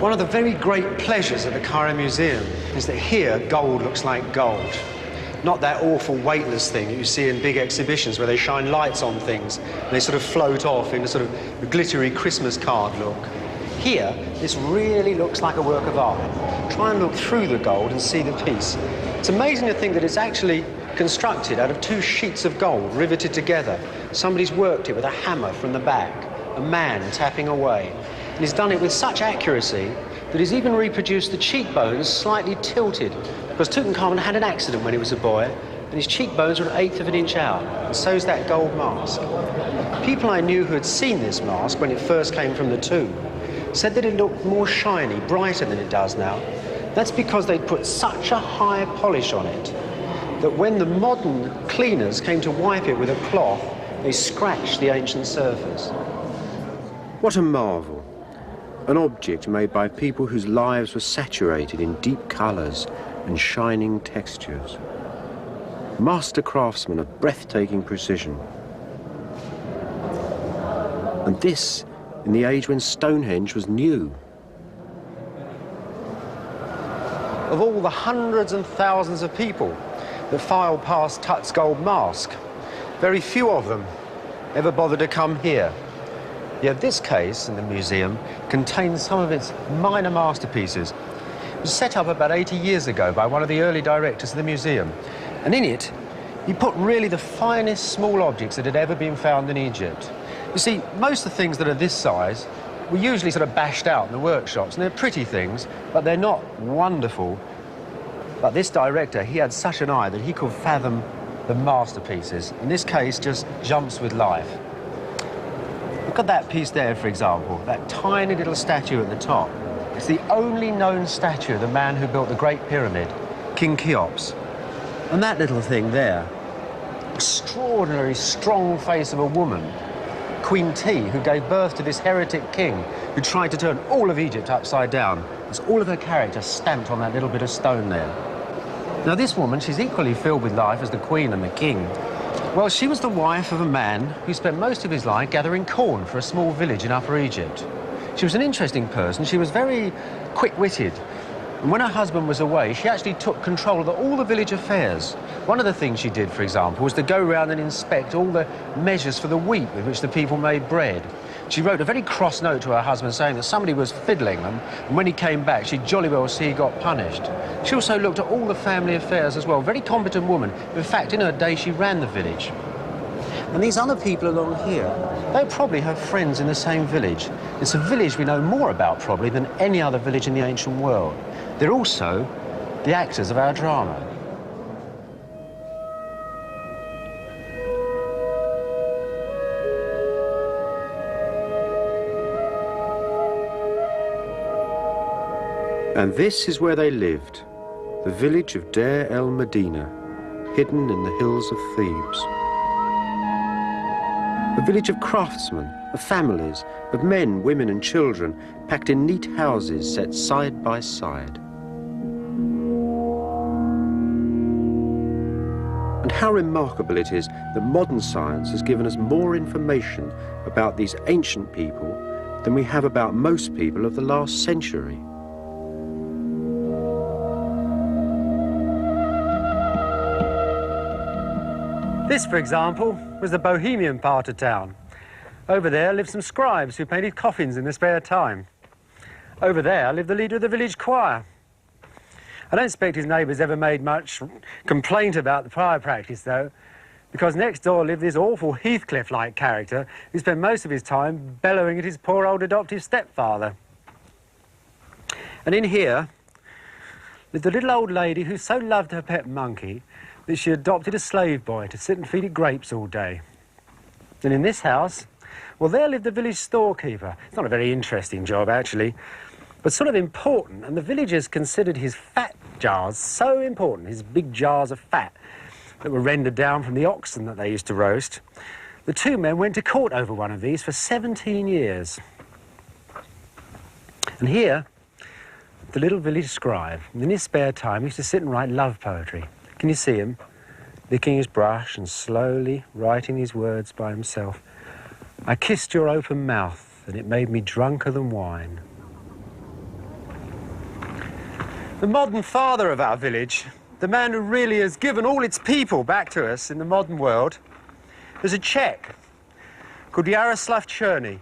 One of the very great pleasures of the Cairo Museum is that here gold looks like gold. Not that awful weightless thing that you see in big exhibitions where they shine lights on things and they sort of float off in a sort of glittery Christmas card look. Here, this really looks like a work of art. Try and look through the gold and see the piece. It's amazing to think that it's actually constructed out of two sheets of gold riveted together. Somebody's worked it with a hammer from the back, a man tapping away. And he's done it with such accuracy that he's even reproduced the cheekbones slightly tilted, because Tutankhamun had an accident when he was a boy, and his cheekbones were 1/8 of an inch out, and so's that gold mask. People I knew who had seen this mask when it first came from the tomb said that it looked more shiny, brighter than it does now. That's because they'd put such a high polish on it that when the modern cleaners came to wipe it with a cloth, they scratched the ancient surface. What a marvel. An object made by people whose lives were saturated in deep colours and shining textures. Master craftsmen of breathtaking precision. And this in the age when Stonehenge was new. Of all the hundreds and thousands of people that filed past Tut's gold mask, very few of them ever bothered to come here. Yet this case in the museum contains some of its minor masterpieces. It was set up about 80 years ago by one of the early directors of the museum. And in it, he put really the finest small objects that had ever been found in Egypt. You see, most of the things that are this size were usually sort of bashed out in the workshops, and they're pretty things, but they're not wonderful. But this director, he had such an eye that he could fathom the masterpieces. In this case, just jumps with life. Look at that piece there, for example, that tiny little statue at the top. It's the only known statue of the man who built the Great Pyramid, King Cheops. And that little thing there, extraordinary strong face of a woman, Queen T, who gave birth to this heretic king who tried to turn all of Egypt upside down. There's all of her character stamped on that little bit of stone there. Now this woman, she's equally filled with life as the Queen and the King. Well, she was the wife of a man who spent most of his life gathering corn for a small village in Upper Egypt. She was an interesting person. She was very quick-witted. And when her husband was away, she actually took control of all the village affairs. One of the things she did, for example, was to go around and inspect all the measures for the wheat with which the people made bread. She wrote a very cross note to her husband saying that somebody was fiddling them, and when he came back, she'd jolly well see he got punished. She also looked at all the family affairs as well. Very competent woman. In fact, in her day, she ran the village. And these other people along here, they're probably her friends in the same village. It's a village we know more about, probably, than any other village in the ancient world. They're also the actors of our drama. And this is where they lived, the village of Deir el-Medina, hidden in the hills of Thebes. A village of craftsmen, of families, of men, women and children, packed in neat houses set side by side. And how remarkable it is that modern science has given us more information about these ancient people than we have about most people of the last century. This, for example, was the Bohemian part of town. Over there lived some scribes who painted coffins in their spare time. Over there lived the leader of the village choir. I don't expect his neighbours ever made much complaint about the choir practice, though, because next door lived this awful Heathcliff-like character who spent most of his time bellowing at his poor old adoptive stepfather. And in here lived a little old lady who so loved her pet monkey that she adopted a slave boy to sit and feed it grapes all day. And in this house, well, there lived the village storekeeper. It's not a very interesting job, actually, but sort of important, and the villagers considered his fat jars so important, his big jars of fat that were rendered down from the oxen that they used to roast. The two men went to court over one of these for 17 years. And here, the little village scribe, in his spare time, used to sit and write love poetry. Can you see him, licking his brush and slowly writing these words by himself? I kissed your open mouth, and it made me drunker than wine. The modern father of our village, the man who really has given all its people back to us in the modern world, was a Czech called Jaroslav Černý.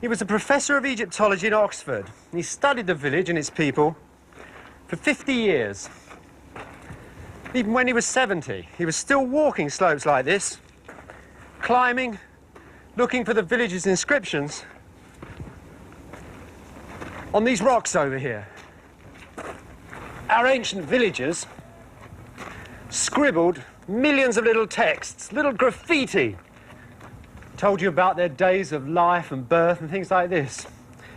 He was a professor of Egyptology in Oxford. He studied the village and its people for 50 years. Even when he was 70, he was still walking slopes like this, climbing, looking for the village's inscriptions on these rocks over here. Our ancient villagers scribbled millions of little texts, little graffiti, told you about their days of life and birth and things like this.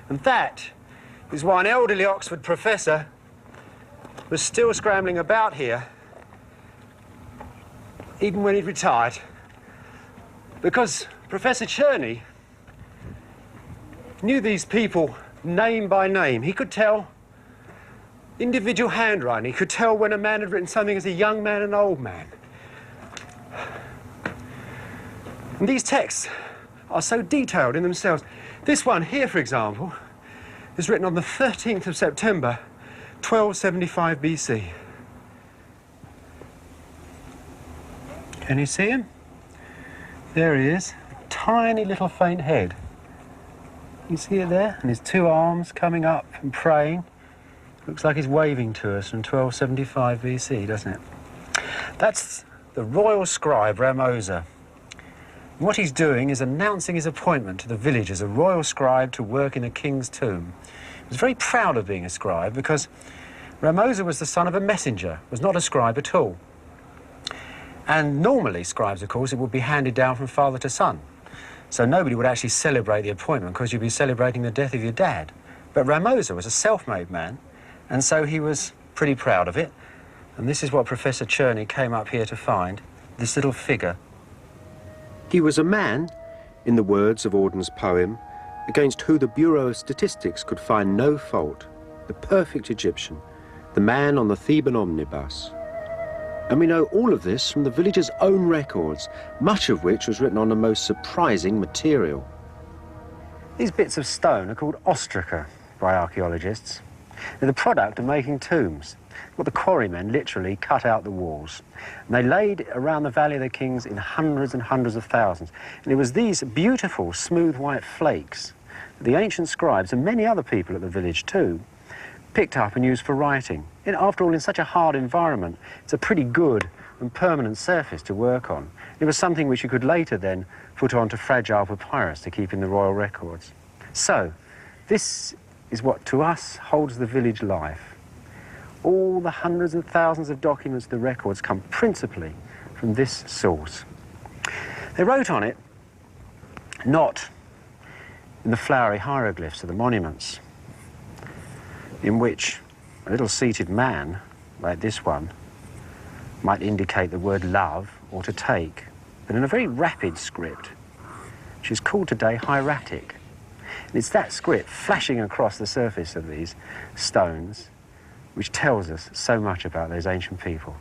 And that is why an elderly Oxford professor was still scrambling about here, even when he'd retired. Because Professor Černý knew these people name by name. He could tell individual handwriting. He could tell when a man had written something as a young man and an old man. And these texts are so detailed in themselves. This one here, for example, is written on the 13th of September, 1275 BC. Can you see him? There he is, a tiny little faint head. You see it there? And his two arms coming up and praying. Looks like he's waving to us from 1275 BC, doesn't it? That's the royal scribe Ramosa. What he's doing is announcing his appointment to the village as a royal scribe to work in the king's tomb. He was very proud of being a scribe because Ramosa was the son of a messenger, was not a scribe at all. And normally, scribes, of course, it would be handed down from father to son. So nobody would actually celebrate the appointment because you'd be celebrating the death of your dad. But Ramosa was a self-made man, and so he was pretty proud of it. And this is what Professor Černý came up here to find, this little figure. He was a man, in the words of Auden's poem, against who the Bureau of Statistics could find no fault, the perfect Egyptian, the man on the Theban omnibus. And we know all of this from the village's own records, much of which was written on the most surprising material. These bits of stone are called ostraca by archaeologists. They're the product of making tombs. What the quarrymen literally cut out the walls. And they laid around the Valley of the Kings in hundreds and hundreds of thousands. And it was these beautiful, smooth white flakes that the ancient scribes, and many other people at the village too, picked up and used for writing. And after all, in such a hard environment, it's a pretty good and permanent surface to work on. It was something which you could later then put onto fragile papyrus to keep in the royal records. So, this is what to us holds the village life. All the hundreds and thousands of documents, the records, come principally from this source. They wrote on it, not in the flowery hieroglyphs of the monuments, in which a little seated man, like this one, might indicate the word love or to take, but in a very rapid script, which is called today hieratic. And it's that script flashing across the surface of these stones which tells us so much about those ancient people.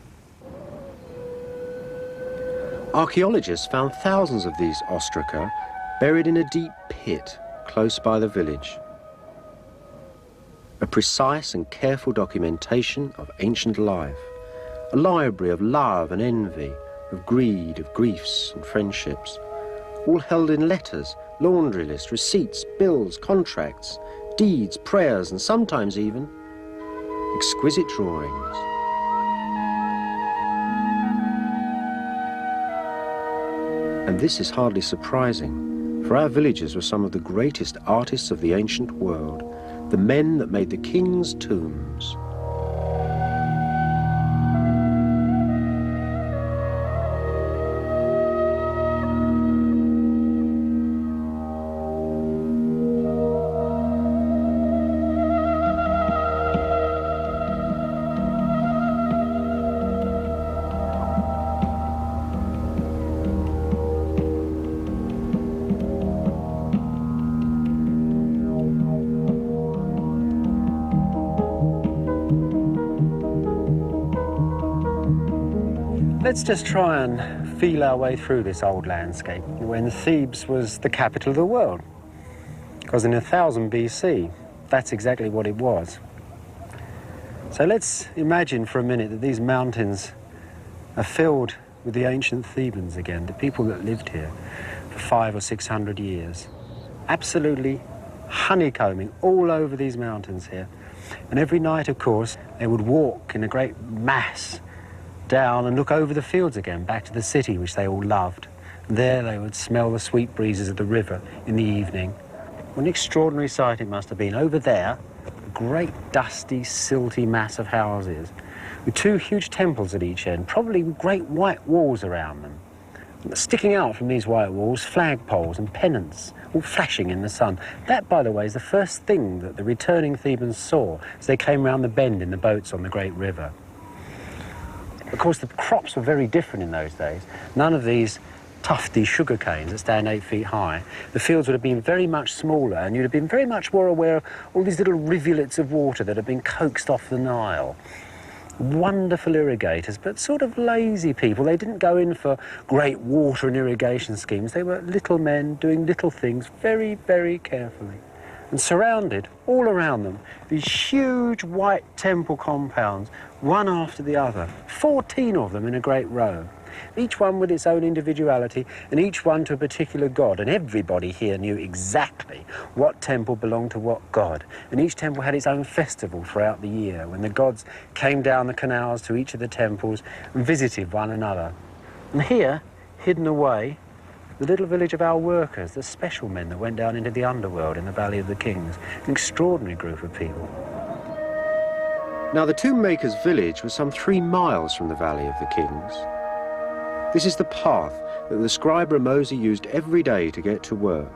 Archaeologists found thousands of these ostraca buried in a deep pit close by the village. A precise and careful documentation of ancient life, a library of love and envy, of greed, of griefs and friendships, all held in letters, laundry lists, receipts, bills, contracts, deeds, prayers, and sometimes even exquisite drawings. And this is hardly surprising, for our villagers were some of the greatest artists of the ancient world, the men that made the king's tombs. Let's just try and feel our way through this old landscape when Thebes was the capital of the world. Because in 1000 BC, that's exactly what it was. So let's imagine for a minute that these mountains are filled with the ancient Thebans again, the people that lived here for 500 or 600 years. Absolutely honeycombing all over these mountains here. And every night, of course, they would walk in a great mass down and look over the fields again, back to the city, which they all loved. And there they would smell the sweet breezes of the river in the evening. What an extraordinary sight it must have been. Over there, a great dusty, silty mass of houses with two huge temples at each end, probably with great white walls around them. Sticking out from these white walls, flagpoles and pennants, all flashing in the sun. That, by the way, is the first thing that the returning Thebans saw as they came round the bend in the boats on the great river. Of course, the crops were very different in those days. None of these tufty sugar canes that stand 8 feet high. The fields would have been very much smaller, and you'd have been very much more aware of all these little rivulets of water that had been coaxed off the Nile. Wonderful irrigators, but sort of lazy people. They didn't go in for great water and irrigation schemes. They were little men doing little things very, very carefully. And surrounded, all around them, these huge white temple compounds, one after the other, 14 of them in a great row. Each one with its own individuality, and each one to a particular god. And everybody here knew exactly what temple belonged to what god. And each temple had its own festival throughout the year, when the gods came down the canals to each of the temples and visited one another. And here, hidden away, the little village of our workers, the special men that went down into the underworld in the Valley of the Kings. An extraordinary group of people. Now, the Tomb Maker's village was some 3 miles from the Valley of the Kings. This is the path that the scribe Ramosi used every day to get to work.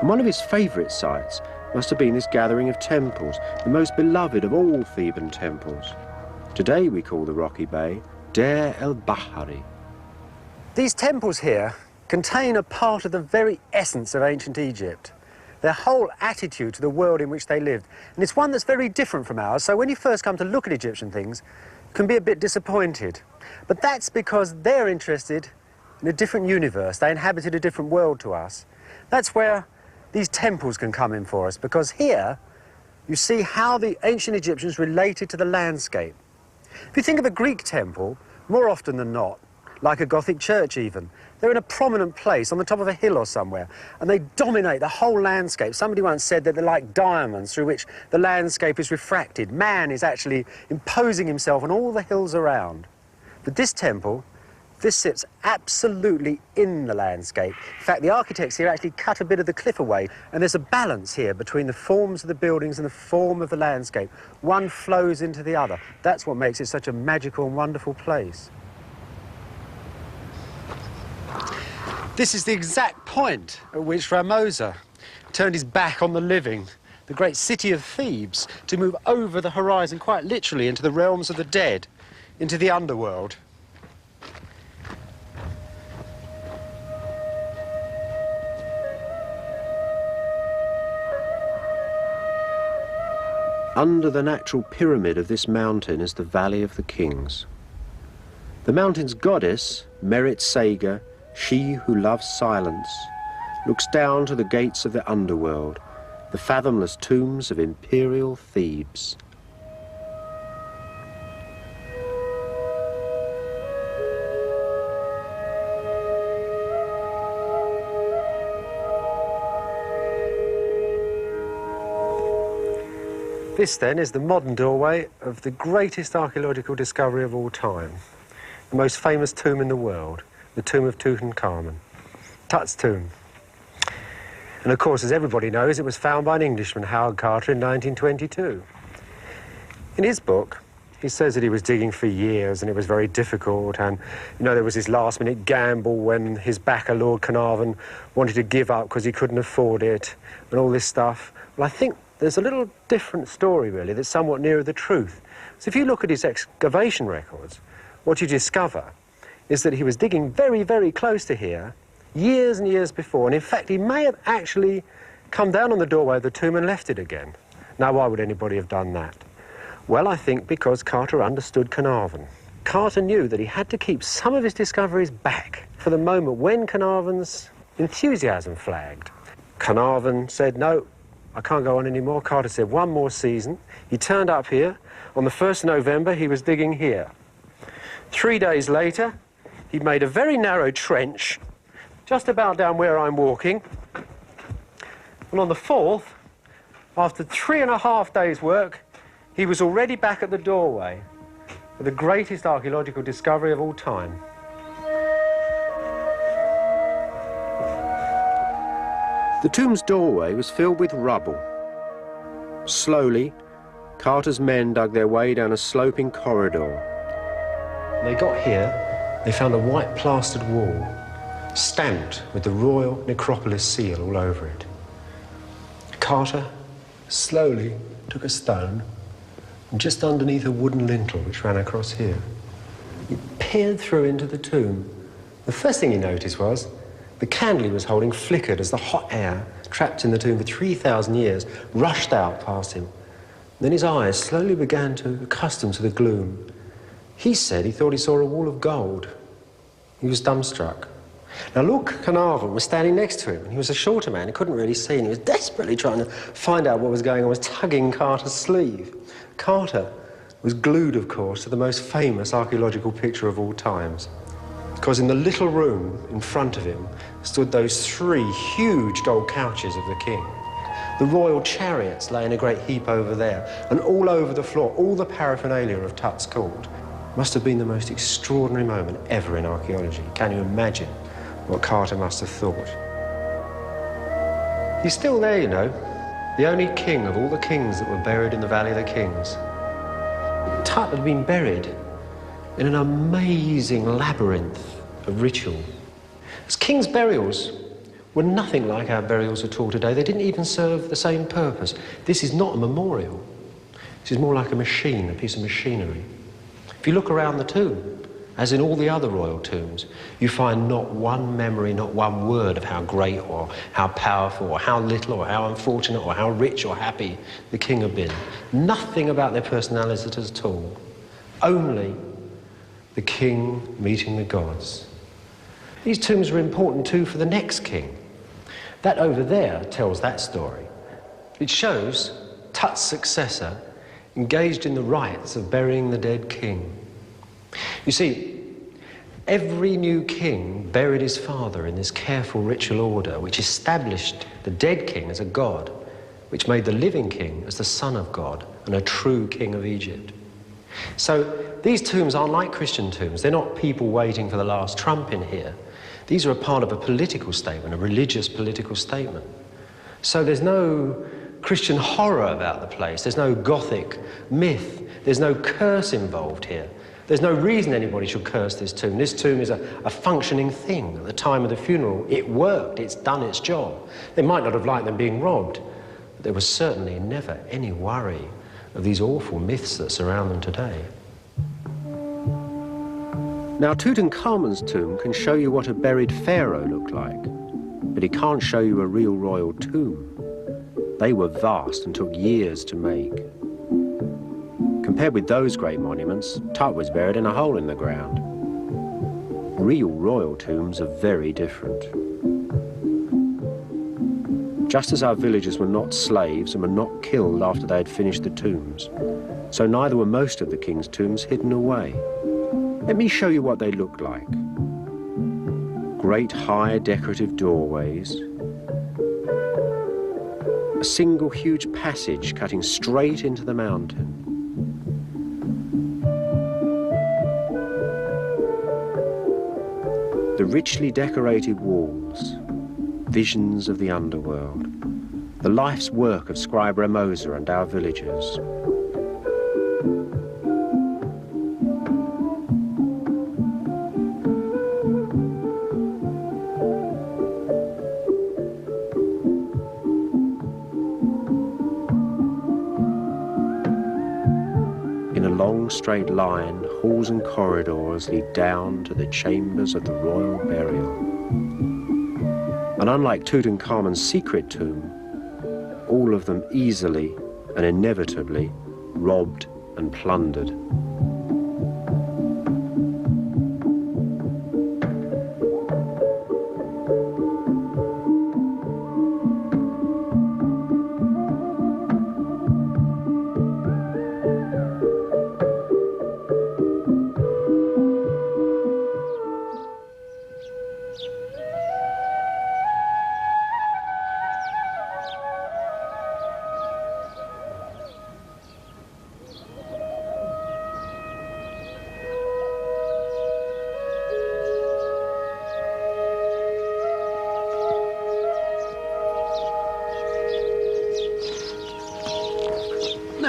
And one of his favourite sites must have been this gathering of temples, the most beloved of all Theban temples. Today we call the rocky bay Deir el-Bahari. These temples here contain a part of the very essence of ancient Egypt, their whole attitude to the world in which they lived. And it's one that's very different from ours, so when you first come to look at Egyptian things, you can be a bit disappointed. But that's because they're interested in a different universe. They inhabited a different world to us. That's where these temples can come in for us, because here you see how the ancient Egyptians related to the landscape. If you think of a Greek temple, more often than not, like a Gothic church even, they're in a prominent place on the top of a hill or somewhere, and they dominate the whole landscape. Somebody once said that they're like diamonds through which the landscape is refracted. Man is actually imposing himself on all the hills around. But this temple, this sits absolutely in the landscape. In fact, the architects here actually cut a bit of the cliff away, and there's a balance here between the forms of the buildings and the form of the landscape. One flows into the other. That's what makes it such a magical and wonderful place. This is the exact point at which Ramosa turned his back on the living, the great city of Thebes, to move over the horizon, quite literally, into the realms of the dead, into the underworld. Under the natural pyramid of this mountain is the Valley of the Kings. The mountain's goddess, Merit Saga, she who loves silence, looks down to the gates of the underworld, the fathomless tombs of imperial Thebes. This, then, is the modern doorway of the greatest archaeological discovery of all time, the most famous tomb in the world, the tomb of Tutankhamun, Tut's tomb. And of course, as everybody knows, it was found by an Englishman, Howard Carter, in 1922. In his book, he says that he was digging for years and it was very difficult, and, you know, there was this last-minute gamble when his backer, Lord Carnarvon, wanted to give up because he couldn't afford it, and all this stuff. Well, I think there's a little different story, really, that's somewhat nearer the truth. So if you look at his excavation records, what you discover is that he was digging very, very close to here years and years before, and in fact he may have actually come down on the doorway of the tomb and left it again. Now, why would anybody have done that? Well, I think because Carter understood Carnarvon. Carter knew that he had to keep some of his discoveries back for the moment when Carnarvon's enthusiasm flagged. Carnarvon said, no, I can't go on anymore. Carter said, one more season. He turned up here. On the 1st of November, he was digging here. 3 days later, he'd made a very narrow trench, just about down where I'm walking. And on the 4th, after 3.5 days' work, he was already back at the doorway with the greatest archaeological discovery of all time. The tomb's doorway was filled with rubble. Slowly, Carter's men dug their way down a sloping corridor. When they got here, they found a white plastered wall, stamped with the royal necropolis seal all over it. Carter slowly took a stone, and just underneath a wooden lintel which ran across here, he peered through into the tomb. The first thing he noticed was the candle he was holding flickered as the hot air, trapped in the tomb for 3,000 years, rushed out past him. Then his eyes slowly began to accustom to the gloom. He said he thought he saw a wall of gold. He was dumbstruck. Now, Lord Carnarvon was standing next to him, and he was a shorter man. He couldn't really see, and he was desperately trying to find out what was going on, was tugging Carter's sleeve. Carter was glued, of course, to the most famous archaeological picture of all times, because in the little room in front of him stood those 3 huge gold couches of the king. The royal chariots lay in a great heap over there, and all over the floor, all the paraphernalia of Tut's court. Must have been the most extraordinary moment ever in archaeology. Can you imagine what Carter must have thought? He's still there, you know, the only king of all the kings that were buried in the Valley of the Kings. Tut had been buried in an amazing labyrinth of ritual. As kings' burials were nothing like our burials at all today. They didn't even serve the same purpose. This is not a memorial. This is more like a machine, a piece of machinery. If you look around the tomb, as in all the other royal tombs, you find not one memory, not one word of how great or how powerful or how little or how unfortunate or how rich or happy the king had been. Nothing about their personalities at all. Only the king meeting the gods. These tombs are important too for the next king. That over there tells that story. It shows Tut's successor engaged in the rites of burying the dead king. You see, every new king buried his father in this careful ritual order which established the dead king as a god, which made the living king as the son of God and a true king of Egypt. So these tombs aren't like Christian tombs. They're not people waiting for the last trump in here. These are a part of a political statement, a religious political statement. So there's no Christian horror about the place. There's no Gothic myth. There's no curse involved here. There's no reason anybody should curse this tomb. This tomb is a functioning thing. At the time of the funeral, it worked. It's done its job. They might not have liked them being robbed, but there was certainly never any worry of these awful myths that surround them today. Now, Tutankhamun's tomb can show you what a buried pharaoh looked like, but it can't show you a real royal tomb. They were vast and took years to make. Compared with those great monuments, Tut was buried in a hole in the ground. Real royal tombs are very different. Just as our villagers were not slaves and were not killed after they had finished the tombs, so neither were most of the king's tombs hidden away. Let me show you what they looked like. Great high decorative doorways, a single huge passage cutting straight into the mountain. The richly decorated walls, visions of the underworld, the life's work of scribe Ramosa and our villagers. Straight line, halls and corridors lead down to the chambers of the royal burial. And unlike Tutankhamun's secret tomb, all of them easily and inevitably robbed and plundered.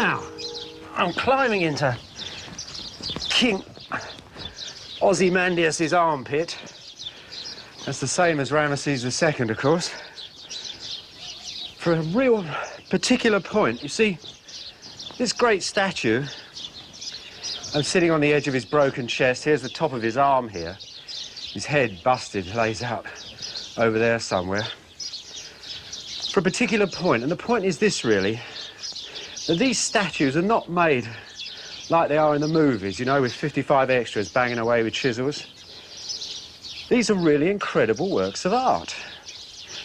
Now, I'm climbing into King Ozymandias' armpit. That's the same as Ramesses II, of course. For a real particular point, you see, this great statue, I'm sitting on the edge of his broken chest. Here's the top of his arm here. His head busted, lays out over there somewhere. For a particular point, and the point is this really, that these statues are not made like they are in the movies, you know, with 55 extras banging away with chisels. These are really incredible works of art.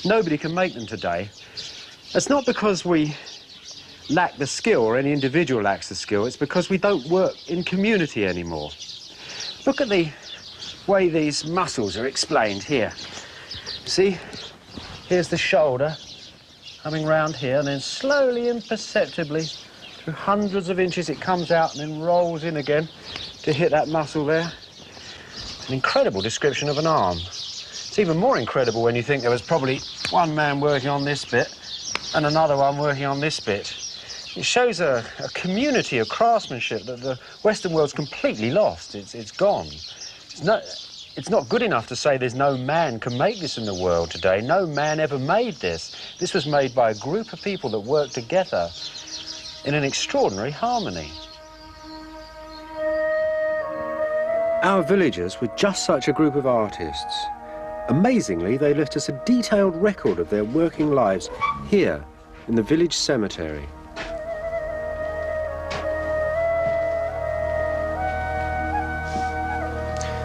Nobody can make them today. It's not because we lack the skill or any individual lacks the skill, it's because we don't work in community anymore. Look at the way these muscles are explained here. See, here's the shoulder coming round here, and then slowly, imperceptibly, through hundreds of inches, it comes out and then rolls in again to hit that muscle there. An incredible description of an arm. It's even more incredible when you think there was probably one man working on this bit and another one working on this bit. It shows a community of craftsmanship that the Western world's completely lost. It's gone. It's not good enough to say there's no man can make this in the world today. No man ever made this. This was made by a group of people that worked together in an extraordinary harmony. Our villagers were just such a group of artists. Amazingly, they left us a detailed record of their working lives here in the village cemetery.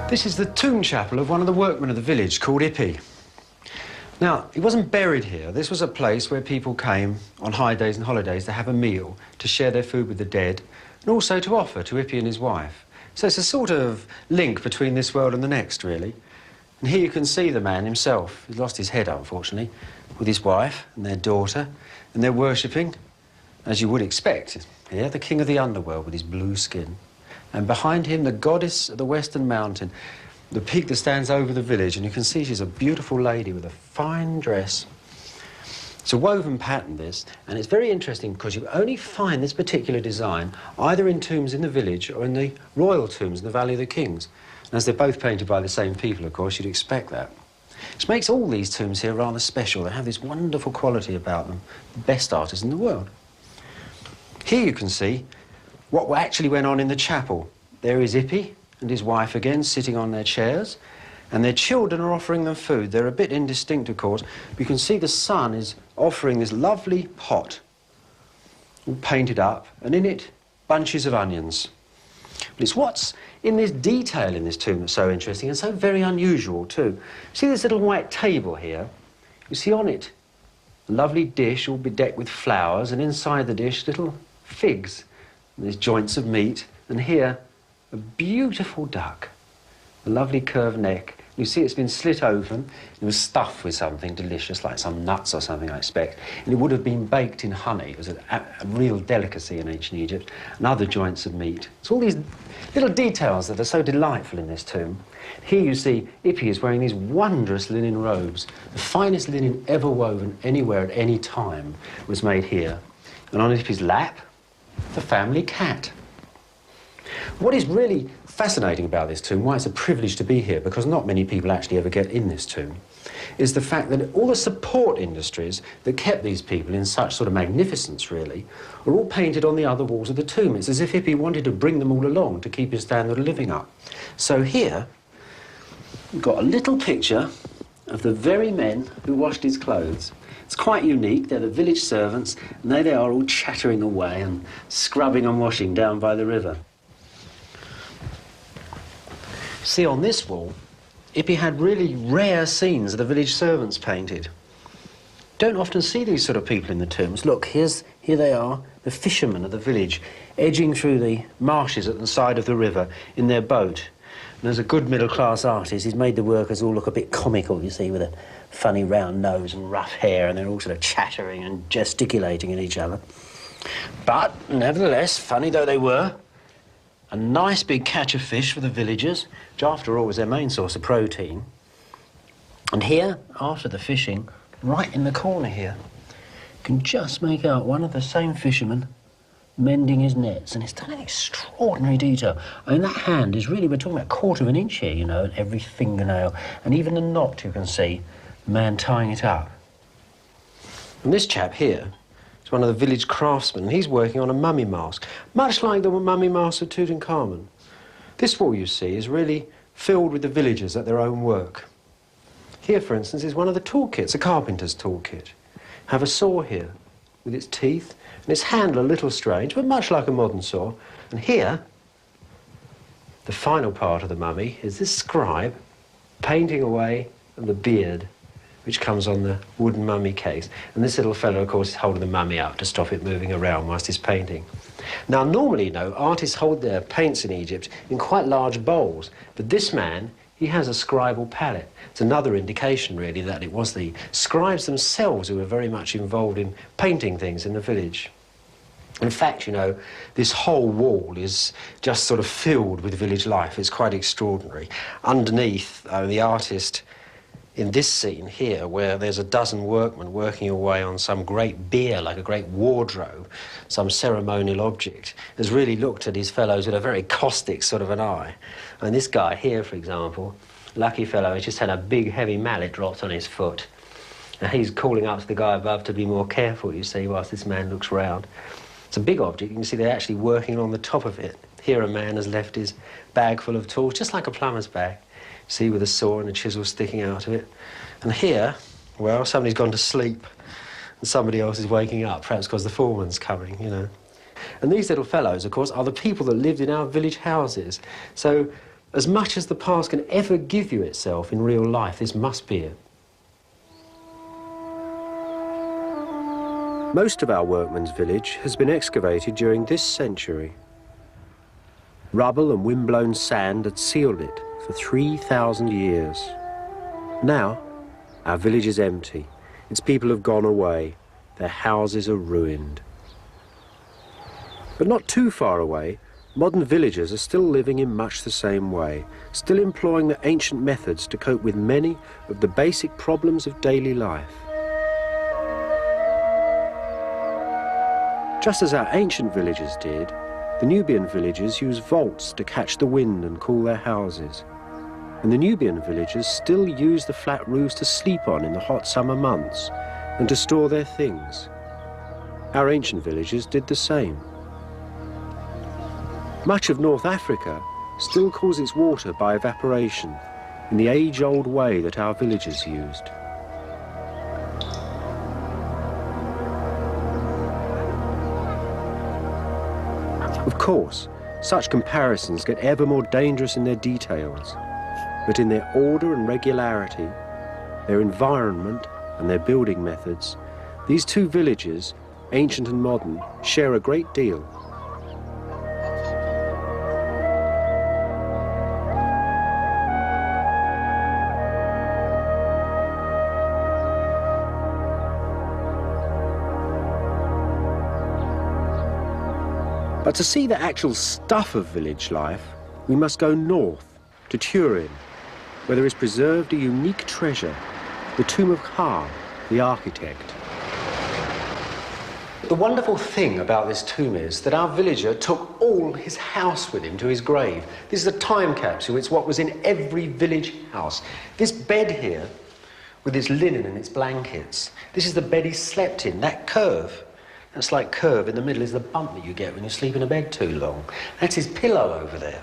This is the tomb chapel of one of the workmen of the village called Ippi. Now, he wasn't buried here. This was a place where people came on high days and holidays to have a meal, to share their food with the dead, and also to offer to Ippi and his wife. So it's a sort of link between this world and the next, really. And here you can see the man himself. He's lost his head, unfortunately, with his wife and their daughter, and they're worshipping, as you would expect, here, the king of the underworld with his blue skin. And behind him, the goddess of the Western Mountain, the peak that stands over the village, and you can see she's a beautiful lady with a fine dress. It's a woven pattern, this, and it's very interesting because you only find this particular design either in tombs in the village or in the royal tombs in the Valley of the Kings. And as they're both painted by the same people, of course, you'd expect that. Which makes all these tombs here rather special. They have this wonderful quality about them, the best artists in the world. Here you can see what actually went on in the chapel. There is Ippi and his wife again sitting on their chairs, and their children are offering them food. They're a bit indistinct, of course, but you can see the son is offering this lovely pot, all painted up, and in it, bunches of onions. But it's what's in this detail in this tomb that's so interesting and so very unusual, too. See this little white table here? You see on it a lovely dish all bedecked with flowers, and inside the dish, little figs. And there's joints of meat, and here, a beautiful duck, a lovely curved neck. You see it's been slit open. It was stuffed with something delicious, like some nuts or something, I expect. And it would have been baked in honey. It was a real delicacy in ancient Egypt. And other joints of meat. It's all these little details that are so delightful in this tomb. Here you see Ippi is wearing these wondrous linen robes. The finest linen ever woven anywhere at any time was made here. And on Ippi's lap, the family cat. What is really fascinating about this tomb, why it's a privilege to be here, because not many people actually ever get in this tomb, is the fact that all the support industries that kept these people in such sort of magnificence, really, are all painted on the other walls of the tomb. It's as if Ippi wanted to bring them all along to keep his standard of living up. So here, we've got a little picture of the very men who washed his clothes. It's quite unique. They're the village servants, and there they are all chattering away and scrubbing and washing down by the river. See, on this wall, Ippi had really rare scenes of the village servants painted. Don't often see these sort of people in the tombs. Look, here they are, the fishermen of the village, edging through the marshes at the side of the river in their boat. And as a good middle-class artist, he's made the workers all look a bit comical, you see, with a funny round nose and rough hair, and they're all sort of chattering and gesticulating at each other. But, nevertheless, funny though they were, a nice big catch of fish for the villagers, which after all was their main source of protein. And here, after the fishing, right in the corner here, you can just make out one of the same fishermen mending his nets, and it's done in extraordinary detail. I mean, that hand is really, we're talking about a quarter of an inch here, you know, and every fingernail, and even the knot you can see, the man tying it up. And this chap here is one of the village craftsmen. He's working on a mummy mask, much like the mummy mask of Tutankhamun. This wall, you see, is really filled with the villagers at their own work. Here, for instance, is one of the toolkits, a carpenter's toolkit. Have a saw here with its teeth, and its handle a little strange, but much like a modern saw. And here, the final part of the mummy is this scribe painting away at the beard which comes on the wooden mummy case. And this little fellow, of course, is holding the mummy up to stop it moving around whilst he's painting. Now, normally, you know, artists hold their paints in Egypt in quite large bowls, but this man, he has a scribal palette. It's another indication, really, that it was the scribes themselves who were very much involved in painting things in the village. In fact, you know, this whole wall is just sort of filled with village life. It's quite extraordinary. Underneath, the artist in this scene here, where there's a dozen workmen working away on some great bier, like a great wardrobe, some ceremonial object, has really looked at his fellows with a very caustic sort of an eye. And this guy here, for example, lucky fellow, has just had a big, heavy mallet dropped on his foot. And he's calling up to the guy above to be more careful, you see, whilst this man looks round. It's a big object. You can see they're actually working on the top of it. Here a man has left his bag full of tools, just like a plumber's bag. See, with a saw and a chisel sticking out of it. And here, well, somebody's gone to sleep and somebody else is waking up, perhaps because the foreman's coming, you know. And these little fellows, of course, are the people that lived in our village houses. So, as much as the past can ever give you itself in real life, this must be it. Most of our workmen's village has been excavated during this century. Rubble and wind-blown sand had sealed it for 3,000 years. Now, our village is empty. Its people have gone away. Their houses are ruined. But not too far away, modern villagers are still living in much the same way, still employing the ancient methods to cope with many of the basic problems of daily life. Just as our ancient villagers did, the Nubian villagers use vaults to catch the wind and cool their houses. And the Nubian villagers still use the flat roofs to sleep on in the hot summer months and to store their things. Our ancient villagers did the same. Much of North Africa still cools its water by evaporation in the age-old way that our villagers used. Of course, such comparisons get ever more dangerous in their details, but in their order and regularity, their environment and their building methods, these two villages, ancient and modern, share a great deal. But to see the actual stuff of village life, we must go north to Turin, where there is preserved a unique treasure, the tomb of Ka, the architect. The wonderful thing about this tomb is that our villager took all his house with him to his grave. This is a time capsule. It's what was in every village house. This bed here, with its linen and its blankets, this is the bed he slept in, that curve. That slight curve in the middle is the bump that you get when you sleep in a bed too long. That's his pillow over there.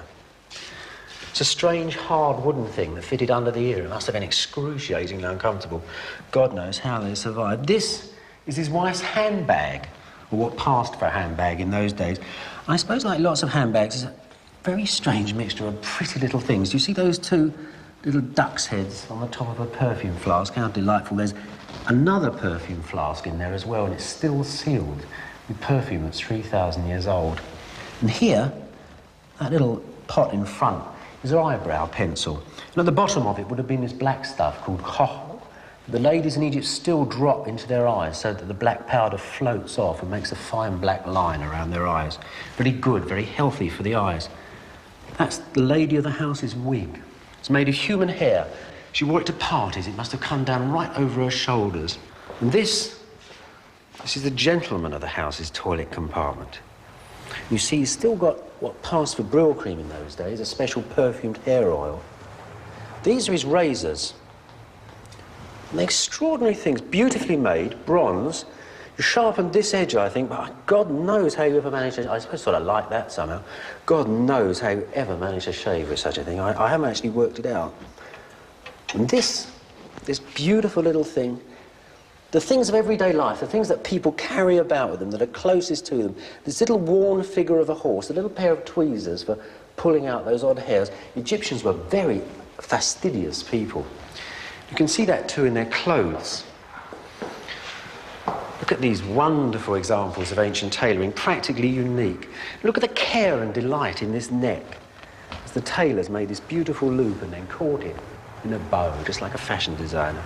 It's a strange, hard wooden thing that fitted under the ear. It must have been excruciatingly uncomfortable. God knows how they survived. This is his wife's handbag, or what passed for a handbag in those days. I suppose, like lots of handbags, it's a very strange mixture of pretty little things. Do you see those two little duck's heads on the top of a perfume flask? How delightful. There's another perfume flask in there as well, and it's still sealed with perfume that's 3,000 years old. And here, that little pot in front is her eyebrow pencil. And at the bottom of it would have been this black stuff called kohl. The ladies in Egypt still drop into their eyes so that the black powder floats off and makes a fine black line around their eyes. Very good, very healthy for the eyes. That's the lady of the house's wig. It's made of human hair. She wore it to parties. It must have come down right over her shoulders. And this is the gentleman of the house's toilet compartment. You see, he's still got what passed for Brill cream in those days, a special perfumed hair oil. These are his razors. And they're extraordinary things, beautifully made, bronze. You sharpened this edge, I think, but God knows how you ever managed to... I suppose sort of like that somehow. God knows how you ever managed to shave with such a thing. I haven't actually worked it out. And this beautiful little thing, the things of everyday life, the things that people carry about with them, that are closest to them, this little worn figure of a horse, a little pair of tweezers for pulling out those odd hairs. Egyptians were very fastidious people. You can see that too in their clothes. Look at these wonderful examples of ancient tailoring, practically unique. Look at the care and delight in this neck, as the tailors made this beautiful loop and then caught it in a bow, just like a fashion designer.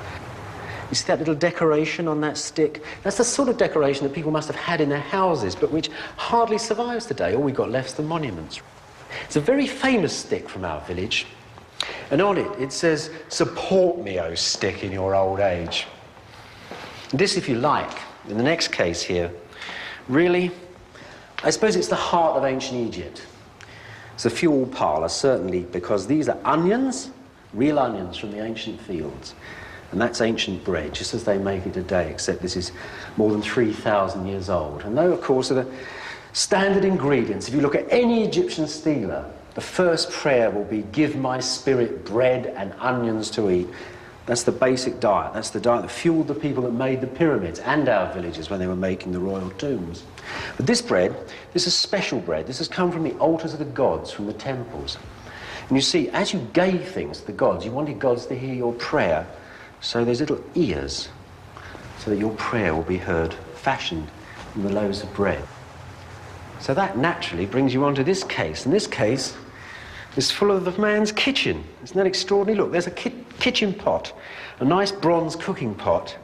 You see that little decoration on that stick? That's the sort of decoration that people must have had in their houses, but which hardly survives today. All we've got left is the monuments. It's a very famous stick from our village, and on it, it says, "Support me, O stick, in your old age." And this, if you like, in the next case here, really, I suppose it's the heart of ancient Egypt. It's a fuel parlour, certainly, because these are onions, real onions from the ancient fields. And that's ancient bread, just as they make it today, except this is more than 3,000 years old. And those, of course, are the standard ingredients. If you look at any Egyptian stela, the first prayer will be, "Give my spirit bread and onions to eat." That's the basic diet. That's the diet that fueled the people that made the pyramids and our villages when they were making the royal tombs. But this bread, this is special bread. This has come from the altars of the gods, from the temples. And you see, as you gave things to the gods, you wanted gods to hear your prayer. So there's little ears, so that your prayer will be heard, fashioned in the loaves of bread. So that naturally brings you on to this case. And this case is full of the man's kitchen. Isn't that extraordinary? Look, there's a kitchen pot, a nice bronze cooking pot,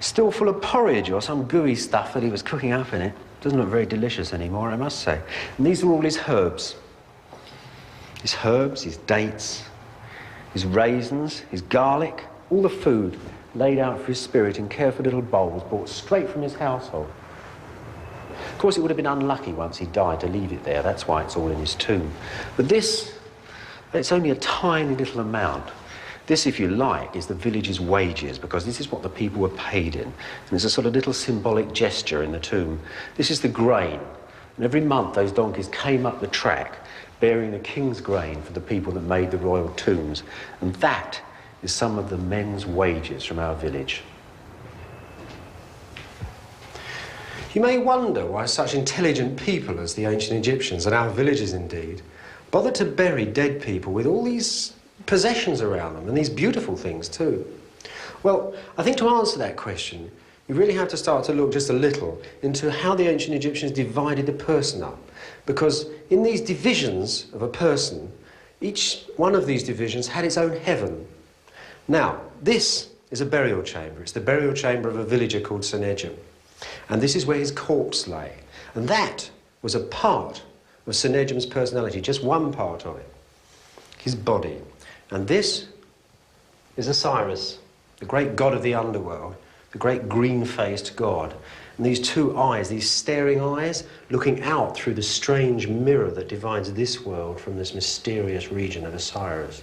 still full of porridge or some gooey stuff that he was cooking up in it. Doesn't look very delicious anymore, I must say. And these are all his herbs. His herbs, his dates, his raisins, his garlic, all the food laid out for his spirit in careful little bowls brought straight from his household. Of course, it would have been unlucky once he died to leave it there. That's why it's all in his tomb. But this, it's only a tiny little amount. This, if you like, is the village's wages, because this is what the people were paid in. And there's a sort of little symbolic gesture in the tomb. This is the grain. And every month, those donkeys came up the track bearing the king's grain for the people that made the royal tombs. And that is some of the men's wages from our village. You may wonder why such intelligent people as the ancient Egyptians, and our villagers indeed, bothered to bury dead people with all these possessions around them, and these beautiful things too. Well, I think to answer that question, you really have to start to look just a little into how the ancient Egyptians divided the person up. Because in these divisions of a person, each one of these divisions had its own heaven. Now, this is a burial chamber. It's the burial chamber of a villager called Sennacherib. And this is where his corpse lay. And that was a part of Sennacherib's personality, just one part of it, his body. And this is Osiris, the great god of the underworld, the great green-faced god. And these two eyes, these staring eyes, looking out through the strange mirror that divides this world from this mysterious region of Osiris.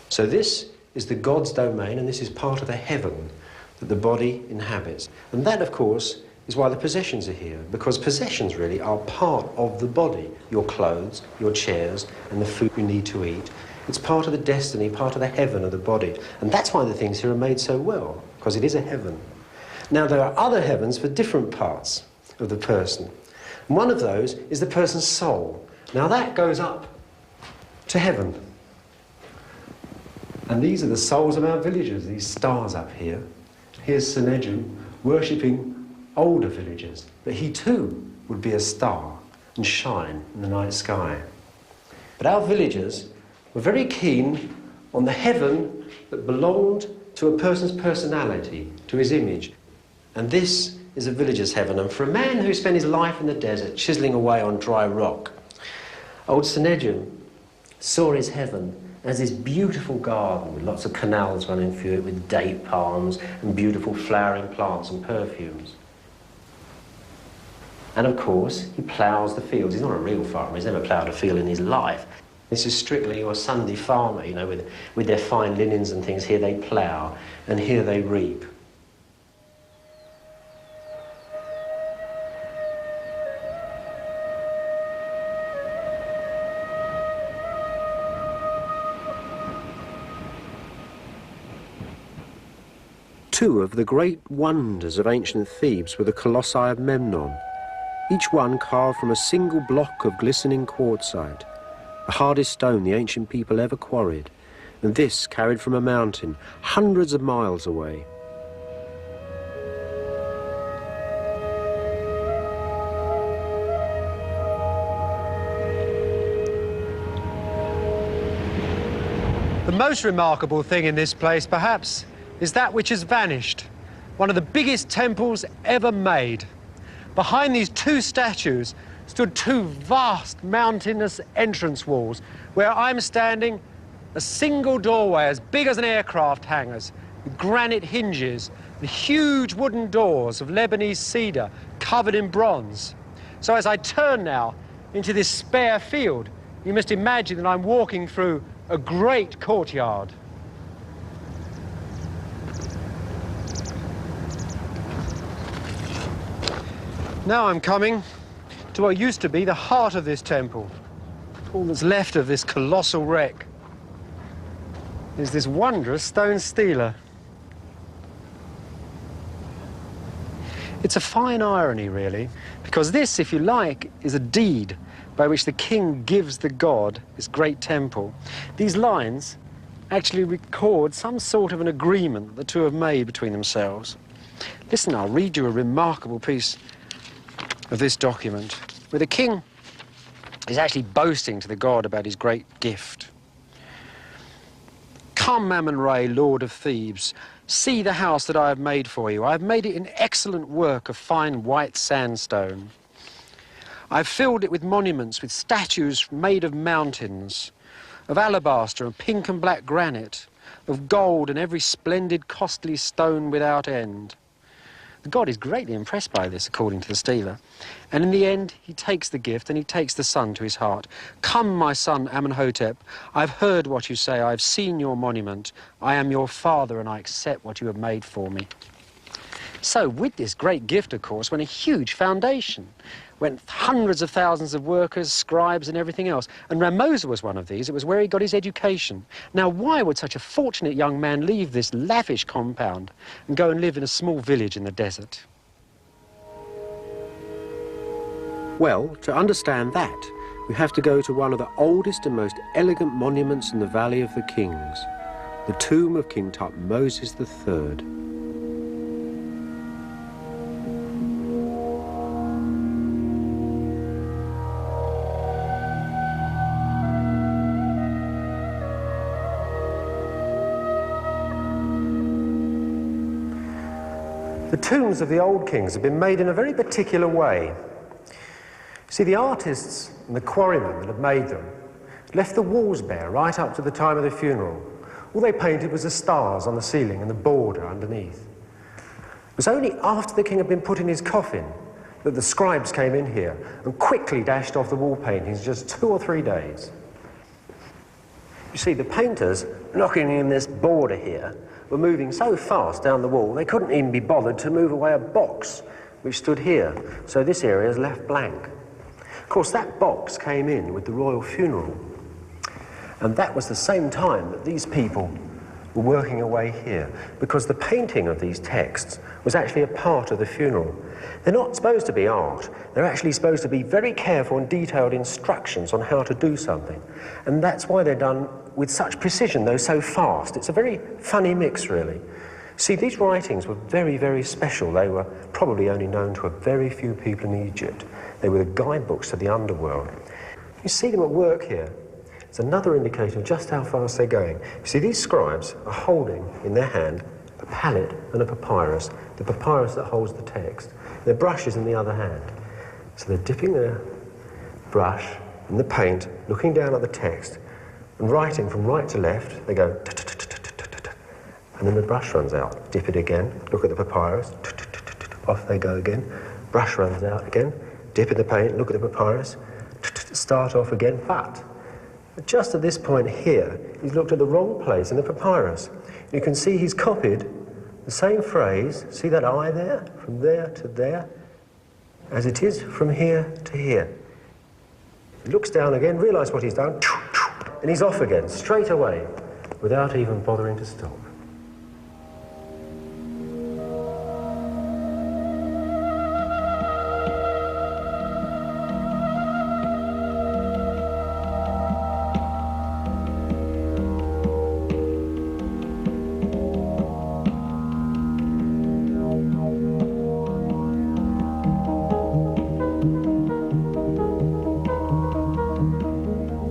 So this is the god's domain, and this is part of the heaven that the body inhabits. And that, of course, is why the possessions are here, because possessions really are part of the body. Your clothes, your chairs, and the food you need to eat. It's part of the destiny, part of the heaven of the body. And that's why the things here are made so well, because it is a heaven. Now, there are other heavens for different parts of the person. And one of those is the person's soul. Now, that goes up to heaven. And these are the souls of our villagers, these stars up here. Here's Sennacherib worshipping older villagers, but he too would be a star and shine in the night sky. But our villagers were very keen on the heaven that belonged to a person's personality, to his image. And this is a villager's heaven. And for a man who spent his life in the desert, chiseling away on dry rock, old Sennacherib saw his heaven as this beautiful garden with lots of canals running through it, with date palms and beautiful flowering plants and perfumes. And of course, he ploughs the fields. He's not a real farmer. He's never ploughed a field in his life. This is strictly your Sunday farmer, you know, with their fine linens and things. Here they plough, and here they reap. Two of the great wonders of ancient Thebes were the colossi of Memnon, each one carved from a single block of glistening quartzite, the hardest stone the ancient people ever quarried, and this carried from a mountain hundreds of miles away. The most remarkable thing in this place, perhaps, is that which has vanished, one of the biggest temples ever made. Behind these two statues stood two vast mountainous entrance walls where I'm standing, a single doorway as big as an aircraft hangar's, with granite hinges and huge wooden doors of Lebanese cedar covered in bronze. So as I turn now into this spare field, you must imagine that I'm walking through a great courtyard. Now I'm coming to what used to be the heart of this temple. All that's left of this colossal wreck is this wondrous stone stela. It's a fine irony, really, because this, if you like, is a deed by which the king gives the god this great temple. These lines actually record some sort of an agreement that the two have made between themselves. Listen, I'll read you a remarkable piece of this document, where the king is actually boasting to the god about his great gift. Come, Amun-Re, lord of Thebes, see the house that I have made for you. I have made it in excellent work of fine white sandstone. I've filled it with monuments, with statues made of mountains, of alabaster and pink and black granite, of gold and every splendid costly stone without end. The god is greatly impressed by this, according to the stela. And in the end, he takes the gift and he takes the son to his heart. Come, my son Amenhotep, I've heard what you say, I've seen your monument. I am your father and I accept what you have made for me. So with this great gift, of course, went a huge foundation. Went hundreds of thousands of workers, scribes and everything else. And Ramosa was one of these. It was where he got his education. Now, why would such a fortunate young man leave this lavish compound and go and live in a small village in the desert? Well, to understand that, we have to go to one of the oldest and most elegant monuments in the Valley of the Kings, the tomb of King Tutmosis III. The tombs of the old kings have been made in a very particular way. See, the artists and the quarrymen that have made them left the walls bare right up to the time of the funeral. All they painted was the stars on the ceiling and the border underneath. It was only after the king had been put in his coffin that the scribes came in here and quickly dashed off the wall paintings in just 2 or 3 days. You see, the painters, knocking in this border here, were moving so fast down the wall they couldn't even be bothered to move away a box which stood here, so this area is left blank. Of course, that box came in with the royal funeral, and that was the same time that these people were working away here, because the painting of these texts was actually a part of the funeral. They're not supposed to be art, they're actually supposed to be very careful and detailed instructions on how to do something, and that's why they're done with such precision, though so fast. It's a very funny mix, really. See, these writings were very, very special. They were probably only known to a very few people in Egypt. They were the guidebooks to the underworld. You see them at work here. It's another indication of just how fast they're going. You see, these scribes are holding in their hand a palette and a papyrus, the papyrus that holds the text. Their brush is in the other hand. So they're dipping their brush in the paint, looking down at the text, and writing from right to left. They go, and then the brush runs out. Dip it again, look at the papyrus, off they go again. Brush runs out again, dip in the paint, look at the papyrus, start off again, but just at this point here, he's looked at the wrong place in the papyrus. You can see he's copied the same phrase, see that eye there, from there to there, as it is from here to here. He looks down again, realises what he's done, and he's off again, straight away, without even bothering to stop.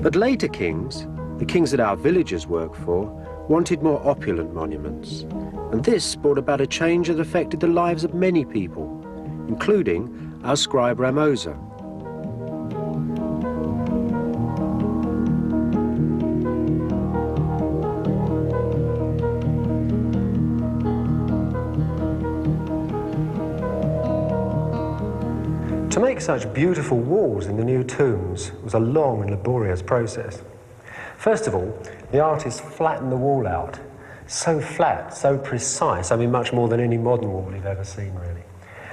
But later kings, the kings that our villagers work for, wanted more opulent monuments. And this brought about a change that affected the lives of many people, including our scribe Ramosa. To make such beautiful walls in the new tombs was a long and laborious process. First of all, the artists flattened the wall out. So flat, so precise, I mean much more than any modern wall you've ever seen, really.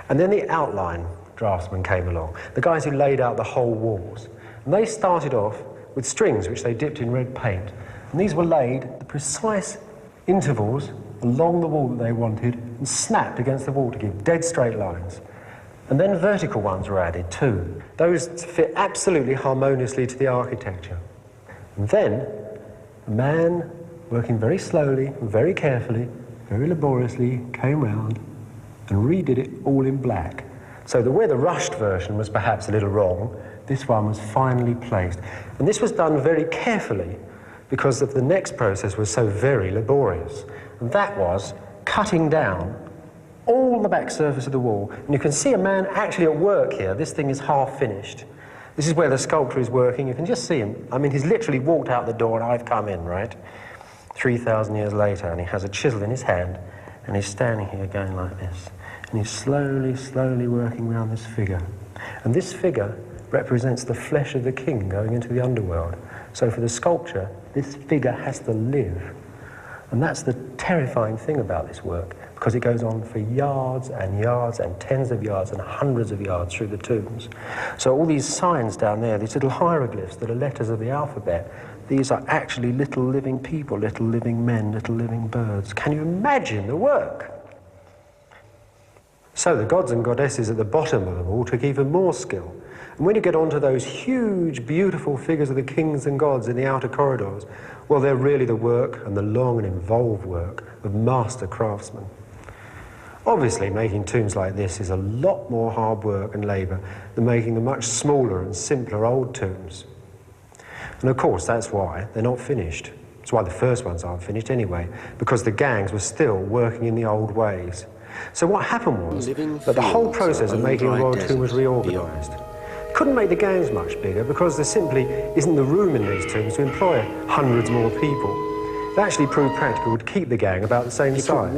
And then the outline draftsmen came along, the guys who laid out the whole walls. And they started off with strings which they dipped in red paint. And these were laid at the precise intervals along the wall that they wanted and snapped against the wall to give dead straight lines. And then vertical ones were added too. Those fit absolutely harmoniously to the architecture. And then a man, working very slowly, very carefully, very laboriously, came round and redid it all in black. So that where the rushed version was perhaps a little wrong, this one was finely placed. And this was done very carefully because of the next process was so very laborious. And that was cutting down all the back surface of the wall. And you can see a man actually at work here. This thing is half finished. This is where the sculptor is working. You can just see him. I mean, he's literally walked out the door and I've come in, right? 3,000 years later, and he has a chisel in his hand, and he's standing here going like this. And he's slowly, slowly working around this figure. And this figure represents the flesh of the king going into the underworld. So for the sculpture, this figure has to live. And that's the terrifying thing about this work, because it goes on for yards and yards and tens of yards and hundreds of yards through the tombs. So all these signs down there, these little hieroglyphs that are letters of the alphabet, these are actually little living people, little living men, little living birds. Can you imagine the work? So the gods and goddesses at the bottom of them all took even more skill. And when you get onto those huge, beautiful figures of the kings and gods in the outer corridors, well, they're really the work, and the long and involved work, of master craftsmen. Obviously, making tombs like this is a lot more hard work and labour than making the much smaller and simpler old tombs. And of course, that's why they're not finished. That's why the first ones aren't finished anyway, because the gangs were still working in the old ways. So what happened was that the whole process of making a royal tomb was reorganised. Couldn't make the gangs much bigger because there simply isn't the room in these tombs to employ hundreds more people. It actually proved practical to keep the gang about the same size.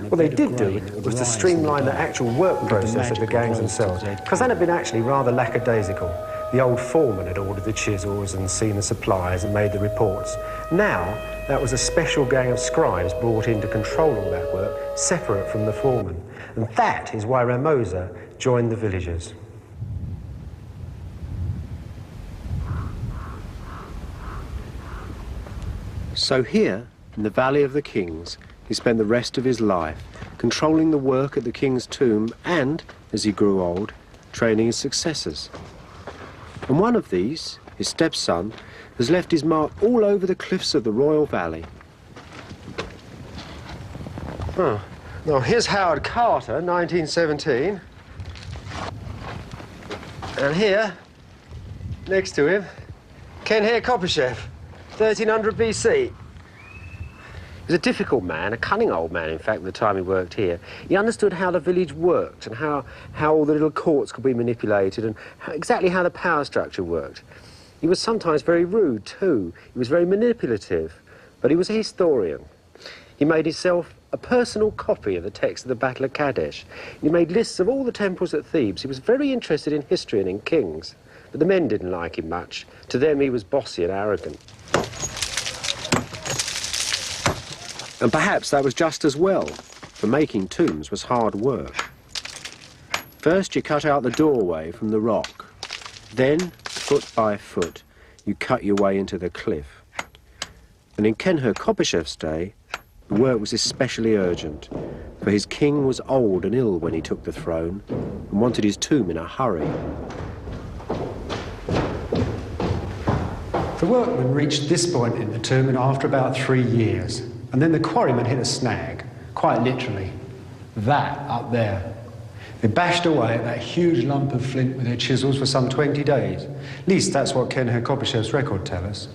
What they did do was to streamline the actual work process of the gangs themselves, because that had been actually rather lackadaisical. The old foreman had ordered the chisels and seen the supplies and made the reports. Now, that was a special gang of scribes brought in to control all that work, separate from the foreman. And that is why Ramosa joined the villagers. So here, in the Valley of the Kings, he spent the rest of his life, controlling the work at the king's tomb and, as he grew old, training his successors. And one of these, his stepson, has left his mark all over the cliffs of the Royal Valley. Oh. Now, here's Howard Carter, 1917. And here, next to him, Ken Hare Coppershev, 1300 BC. He was a difficult man, a cunning old man, in fact, at the time he worked here. He understood how the village worked and how all the little courts could be manipulated and exactly how the power structure worked. He was sometimes very rude, too. He was very manipulative, but he was a historian. He made himself a personal copy of the text of the Battle of Kadesh. He made lists of all the temples at Thebes. He was very interested in history and in kings, but the men didn't like him much. To them, he was bossy and arrogant. And perhaps that was just as well, for making tombs was hard work. First, you cut out the doorway from the rock. Then, foot by foot, you cut your way into the cliff. And in Kenher-Kopeshev's day, the work was especially urgent, for his king was old and ill when he took the throne and wanted his tomb in a hurry. The workmen reached this point in the tomb in after about 3 years, and then the quarrymen hit a snag, quite literally. That up there. They bashed away at that huge lump of flint with their chisels for some 20 days. At least that's what Kenher-Kopeshev's record tells us.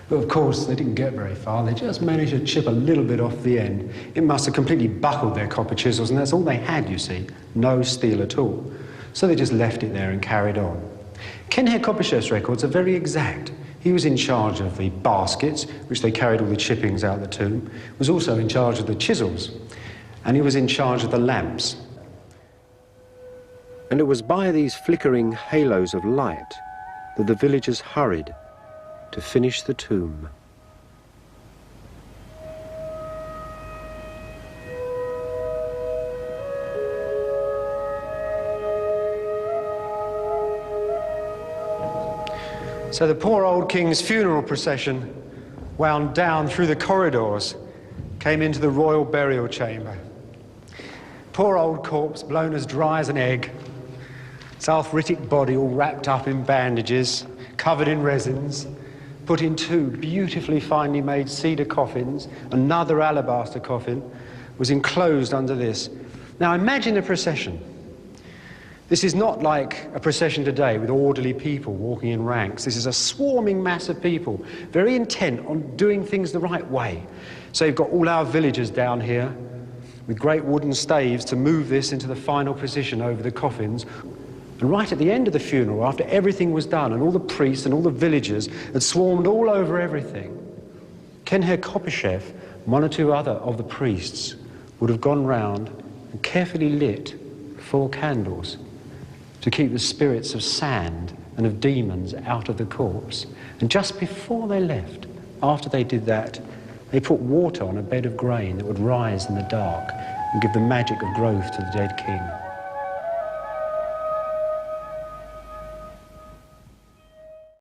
But of course, they didn't get very far. They just managed to chip a little bit off the end. It must have completely buckled their copper chisels, and that's all they had, you see. No steel at all. So they just left it there and carried on. Kenher-Kopeshev's records are very exact. He was in charge of the baskets, which they carried all the chippings out of the tomb, was also in charge of the chisels, and he was in charge of the lamps. And it was by these flickering halos of light that the villagers hurried to finish the tomb. So the poor old king's funeral procession wound down through the corridors, came into the royal burial chamber. Poor old corpse, blown as dry as an egg, its arthritic body all wrapped up in bandages, covered in resins, put in 2 beautifully finely made cedar coffins. Another alabaster coffin was enclosed under this. Now imagine a procession. This is not like a procession today with orderly people walking in ranks. This is a swarming mass of people, very intent on doing things the right way. So you've got all our villagers down here with great wooden staves to move this into the final position over the coffins. And right at the end of the funeral, after everything was done and all the priests and all the villagers had swarmed all over everything, Kenher-Kopeshev, 1 or 2 other of the priests, would have gone round and carefully lit 4 candles to keep the spirits of sand and of demons out of the corpse. And just before they left, after they did that, they put water on a bed of grain that would rise in the dark and give the magic of growth to the dead king.